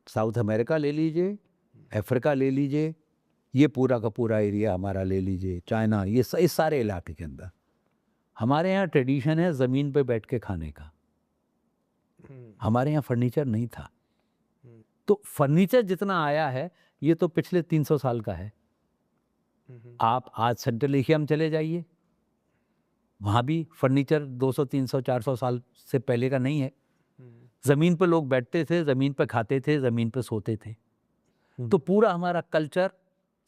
साउथ अमेरिका ले लीजिए, अफ्रीका ले लीजिए, ये पूरा का पूरा एरिया हमारा ले लीजिए, चाइना, ये इस सारे इलाके के अंदर हमारे यहाँ ट्रेडिशन है ज़मीन पे बैठ के खाने का। हमारे यहाँ फर्नीचर नहीं था। तो फर्नीचर जितना आया है ये तो पिछले 300 साल का है। आप आज सेंट्रल एशिया में चले जाइए, वहाँ भी फर्नीचर 200, 300, 400 साल से पहले का नहीं है। ज़मीन पर लोग बैठते थे, ज़मीन पर खाते थे, ज़मीन पर सोते थे। तो पूरा हमारा कल्चर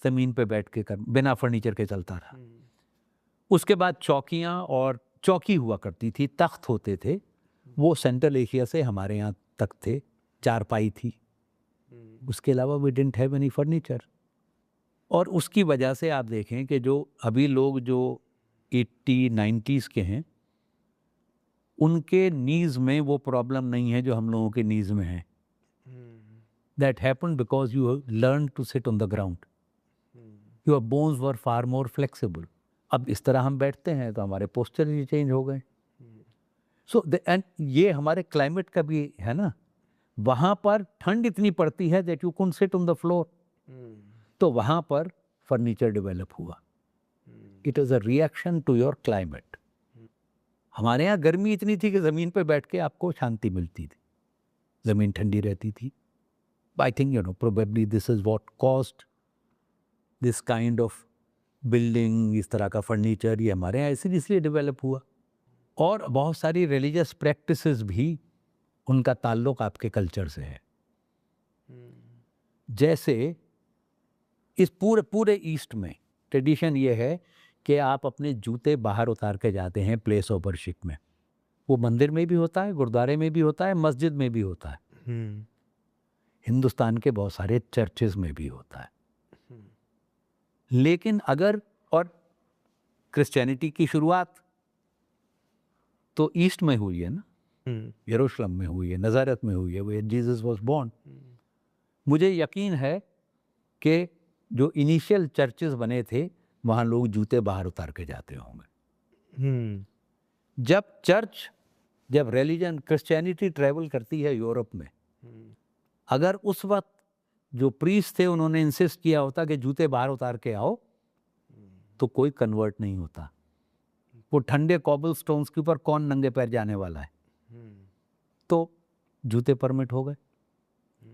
ज़मीन पे बैठ के बिना फर्नीचर के चलता रहा। उसके बाद चौकियाँ, और चौकी हुआ करती थी, तख्त होते थे, वो सेंट्रल एशिया से हमारे यहाँ तक थे, चारपाई थी, उसके अलावा we didn't have any furniture. और उसकी वजह से आप देखें कि जो अभी लोग जो 80-90s के हैं, उनके नीज़ में वो प्रॉब्लम नहीं है जो हम लोगों के नीज़ में है। That happened because you learned to sit on the ground. Your bones were far more flexible. अब इस तरह हम बैठते हैं तो हमारे पोस्चर ही चेंज हो गए। सो एंड ये हमारे क्लाइमेट का भी है ना, वहाँ पर ठंड इतनी पड़ती है that you couldn't sit on the floor. तो वहाँ पर फर्नीचर डेवलप हुआ। It is a reaction to your climate. हमारे यहाँ गर्मी इतनी थी कि ज़मीन पे बैठ के आपको शांति मिलती थी, ज़मीन ठंडी रहती थी। I think, probably this is what caused this kind of building, इस तरह का फर्नीचर, ये हमारे यहाँ इसलिए डेवलप हुआ। और बहुत सारी रिलीजियस प्रैक्टिसेस भी उनका ताल्लुक आपके कल्चर से है। जैसे इस पूरे ईस्ट में ट्रेडिशन ये है कि आप अपने जूते बाहर उतार के जाते हैं प्लेस ऑफ वर्शिप में। वो मंदिर में भी होता है, गुरुद्वारे में भी होता है, मस्जिद में भी होता है, हिंदुस्तान के बहुत सारे चर्चेज में भी होता है। लेकिन अगर, और क्रिश्चियनिटी की शुरुआत तो ईस्ट में हुई है ना, यरूशलेम में हुई है, नज़ारत में हुई है, वेयर जीसस वाज बोर्न। मुझे यकीन है कि जो इनिशियल चर्चेस बने थे वहाँ लोग जूते बाहर उतार के जाते होंगे। जब रिलीजन क्रिश्चियनिटी ट्रैवल करती है यूरोप में, अगर उस वक्त जो प्रीस्ट थे उन्होंने इंसिस्ट किया होता कि जूते बाहर उतार के आओ, तो कोई कन्वर्ट नहीं होता। वो ठंडे कॉबल स्टोन्स के ऊपर कौन नंगे पैर जाने वाला है? तो जूते परमिट हो गए।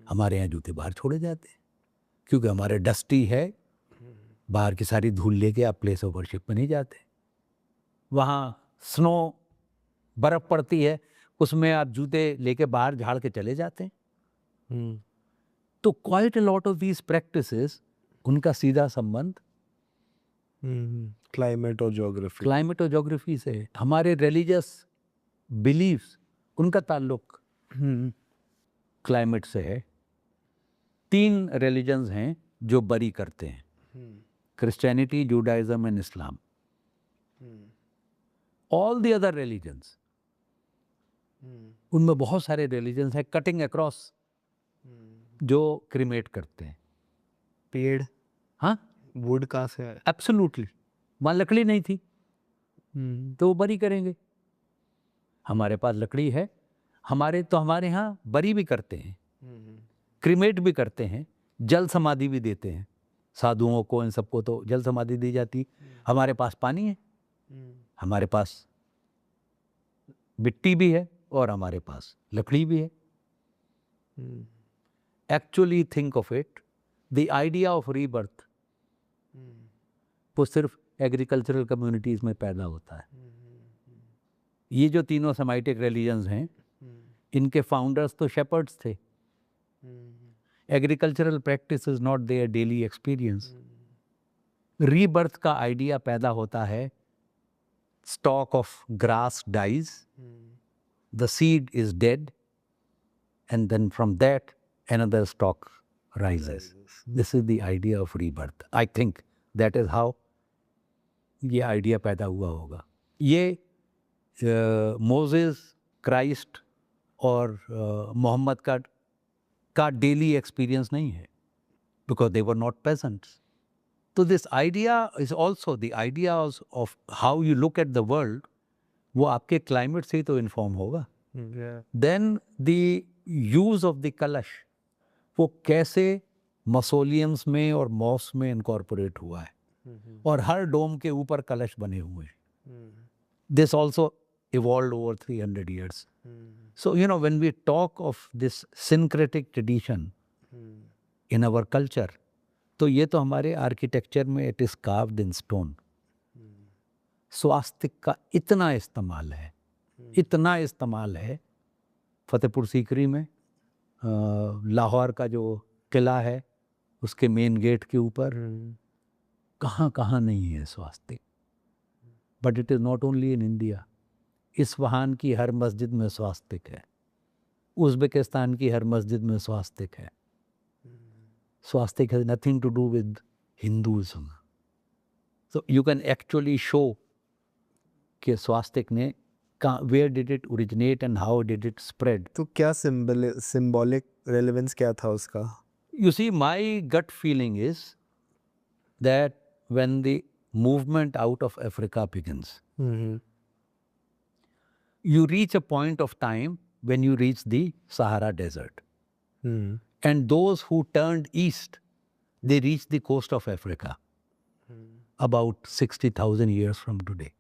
हमारे यहाँ जूते बाहर छोड़े जाते हैं क्योंकि हमारे डस्टी है, बाहर की सारी धूल लेके आप प्लेस ऑफ वर्शिप में नहीं जाते। वहाँ स्नो, बर्फ पड़ती है, उसमें आप जूते लेके बाहर झाड़ के चले जाते हैं। तो quite a lot of these practices, उनका सीधा संबंध क्लाइमेट और ज्योग्राफी से है। हमारे रिलीजियस बिलीव्स, उनका ताल्लुक क्लाइमेट से है। 3 रिलीजन्स हैं जो बरी करते हैं, Christianity, Judaism and Islam. All the other religions, उनमें बहुत सारे रिलीजन्स हैं कटिंग अक्रॉस जो क्रिमेट करते हैं। पेड़, हाँ, वुड कहाँ से है? एब्सोल्युटली। वहाँ लकड़ी नहीं थी तो वो बरी करेंगे। हमारे पास लकड़ी है, हमारे यहाँ बरी भी करते हैं, क्रिमेट भी करते हैं, जल समाधि भी देते हैं साधुओं को, इन सबको तो जल समाधि दी जाती। हमारे पास पानी है, हमारे पास मिट्टी भी है और हमारे पास लकड़ी भी है। Actually think of it, the idea of rebirth वो सिर्फ एग्रीकल्चरल कम्युनिटीज में पैदा होता है। ये जो तीनों सेमाइटिक रिलीजन्स हैं, इनके फाउंडर्स तो शेपर्ड्स थे। Agricultural practice is not their daily experience. Rebirth का आइडिया पैदा होता है, stalk of grass dies, the seed is dead, and then from that another stalk rises. This is the idea of rebirth. I think that is how ये idea पैदा हुआ होगा। ये Moses, Christ और मोहम्मद का डेली एक्सपीरियंस नहीं है, because they were not peasants. So this idea is also the idea of how you look at the world, वो आपके क्लाइमेट से ही तो इन्फॉर्म होगा। Then the use of the कलश, वो कैसे मसोलियम्स में और मॉस्क में इनकॉर्पोरेट हुआ है, और हर डोम के ऊपर कलश बने हुए हैं। This also evolved over 300 years. So when we talk of this syncretic tradition in our culture, तो ये तो हमारे आर्किटेक्चर में it is carved in stone. स्वास्तिक का इतना इस्तेमाल है फतेहपुर सीकरी में, लाहौर का जो किला है उसके मेन गेट के ऊपर, कहाँ नहीं है स्वास्तिक। But it is not only in India. Isfahan की हर मस्जिद में स्वास्तिक है, उज़्बेकिस्तान की हर मस्जिद में स्वास्तिक है। Swastika has nothing to do with Hinduism. So you can actually show कि swastika ने where did it originate and how did it spread. तो क्या symbolic relevance क्या था उसका? You see, my gut feeling is that when the movement out of Africa begins, you reach a point of time when you reach the Sahara Desert. And those who turned east, they reached the coast of Africa about 60,000 years from today.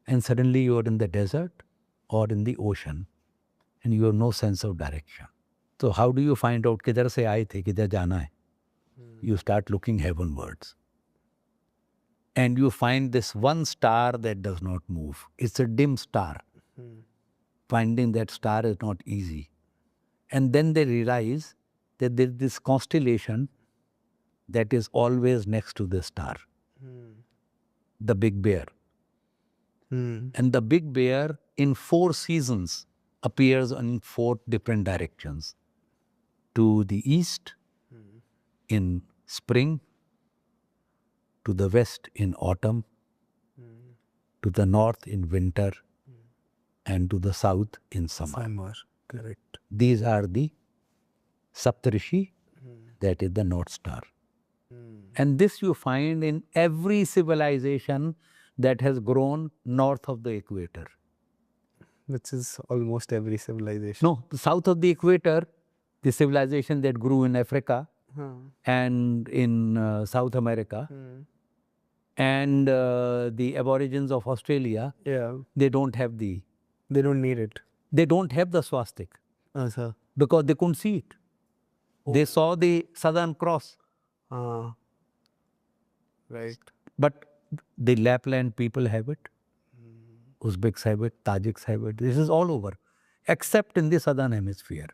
And suddenly you are in the desert or in the ocean and you have no sense of direction. So how do you find out किधर से आए थे, किधर जाना है? You start looking heavenwards. and you find this one star that does not move. It's a dim star. Finding that star is not easy. And then they realize that there is this constellation that is always next to the star, the Big Bear. And the Big Bear in 4 seasons appears in 4 different directions. To the east in spring, to the west in autumn, to the north in winter, and to the south in summer. Summer, correct. These are the Saptarishi, that is the North Star. And this you find in every civilization that has grown north of the equator. Which is almost every civilization. No, south of the equator, the civilization that grew in Africa and in South America, and the aborigines of Australia, they don't have the... They don't need it. They don't have the swastik Sir. because they couldn't see it. They saw the Southern Cross. Right. But the Lapland people have it, Uzbeks have it, Tajiks have it. This is all over, except in the Southern Hemisphere.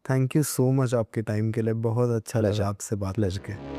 Thank you so much आपके time के लिए, बहुत अच्छा लगा आपसे बात करके.